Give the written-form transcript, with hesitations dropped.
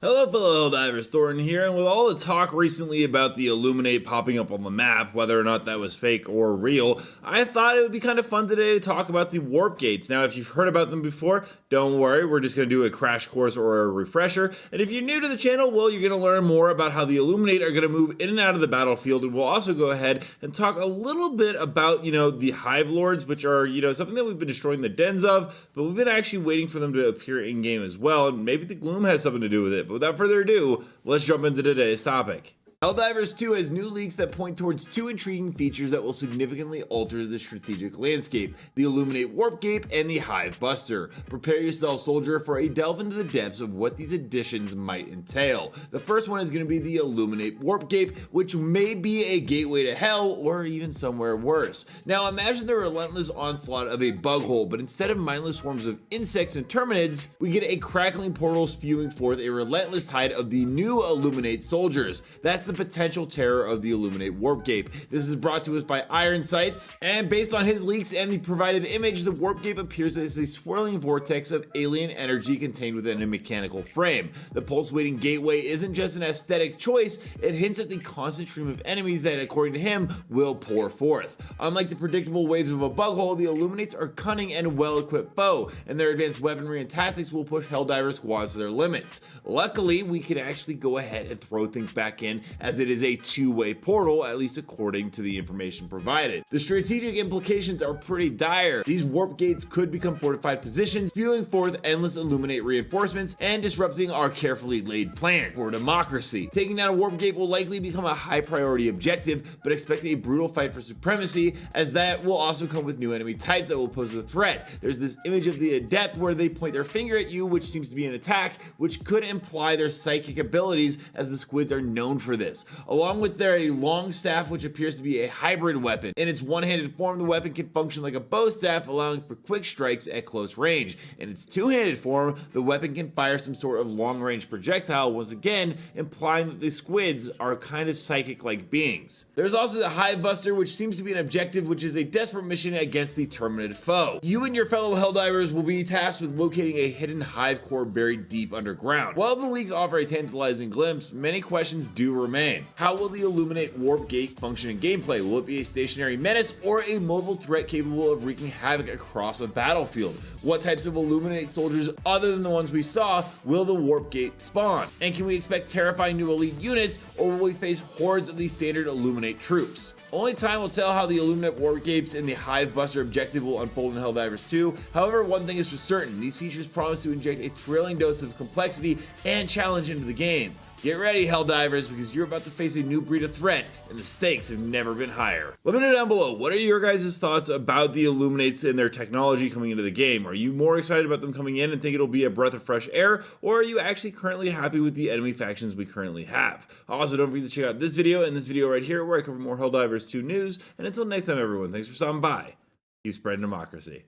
Hello fellow Helldivers, Thornton here, and with all the talk recently about the Illuminate popping up on the map, whether or not that was fake or real, I thought it would be kind of fun today to talk about the Warp Gates. Now if you've heard about them before, don't worry, we're just going to do a crash course or a refresher, and if you're new to the channel, well, you're going to learn more about how the Illuminate are going to move in and out of the battlefield, and we'll also go ahead and talk a little bit about, the Hive Lords, which are, something that we've been destroying the dens of, but we've been actually waiting for them to appear in-game as well, and maybe the Gloom has something to do with it. But without further ado, let's jump into today's topic. Helldivers 2 has new leaks that point towards two intriguing features that will significantly alter the strategic landscape: the Illuminate Warp Gate and the Hivebuster. Prepare yourself, soldier, for a delve into the depths of what these additions might entail. The first one is going to be the Illuminate Warp Gate, which may be a gateway to hell or even somewhere worse. Now imagine the relentless onslaught of a bug hole, but instead of mindless swarms of insects and terminids, we get a crackling portal spewing forth a relentless tide of the new Illuminate soldiers. That's the potential terror of the Illuminate Warp Gate. This is brought to us by Iron Sights, and based on his leaks and the provided image, the Warp Gate appears as a swirling vortex of alien energy contained within a mechanical frame. The pulsating gateway isn't just an aesthetic choice, it hints at the constant stream of enemies that, according to him, will pour forth. Unlike the predictable waves of a bug hole, the Illuminates are cunning and well-equipped foe, and their advanced weaponry and tactics will push Helldiver squads to their limits. Luckily, we can actually go ahead and throw things back in, as it is a two-way portal, at least according to the information provided. The strategic implications are pretty dire. These warp gates could become fortified positions, spewing forth endless Illuminate reinforcements and disrupting our carefully laid plan for democracy. Taking down a warp gate will likely become a high priority objective, but expect a brutal fight for supremacy, as that will also come with new enemy types that will pose a threat. There's this image of the adept where they point their finger at you, which seems to be an attack, which could imply their psychic abilities, as the squids are known for this. Along with their long staff, which appears to be a hybrid weapon. In its one-handed form, the weapon can function like a bow staff, allowing for quick strikes at close range. In its two-handed form, the weapon can fire some sort of long-range projectile, once again implying that the squids are kind of psychic-like beings. There's also the Hivebuster, which seems to be an objective, which is a desperate mission against the terminid foe. You and your fellow Helldivers will be tasked with locating a hidden hive core buried deep underground. While the leaks offer a tantalizing glimpse, many questions do remain. How will the Illuminate Warp Gate function in gameplay? Will it be a stationary menace or a mobile threat capable of wreaking havoc across a battlefield? What types of Illuminate soldiers other than the ones we saw will the Warp Gate spawn? And can we expect terrifying new elite units, or will we face hordes of the standard Illuminate troops? Only time will tell how the Illuminate Warp Gates and the Hivebuster objective will unfold in Helldivers 2. However, one thing is for certain: these features promise to inject a thrilling dose of complexity and challenge into the game. Get ready, Helldivers, because you're about to face a new breed of threat, and the stakes have never been higher. Let me know down below, what are your guys' thoughts about the Illuminates and their technology coming into the game? Are you more excited about them coming in and think it'll be a breath of fresh air, or are you actually currently happy with the enemy factions we currently have? Also, don't forget to check out this video and this video right here, where I cover more Helldivers 2 news, and until next time, everyone, thanks for stopping by. Keep spreading democracy.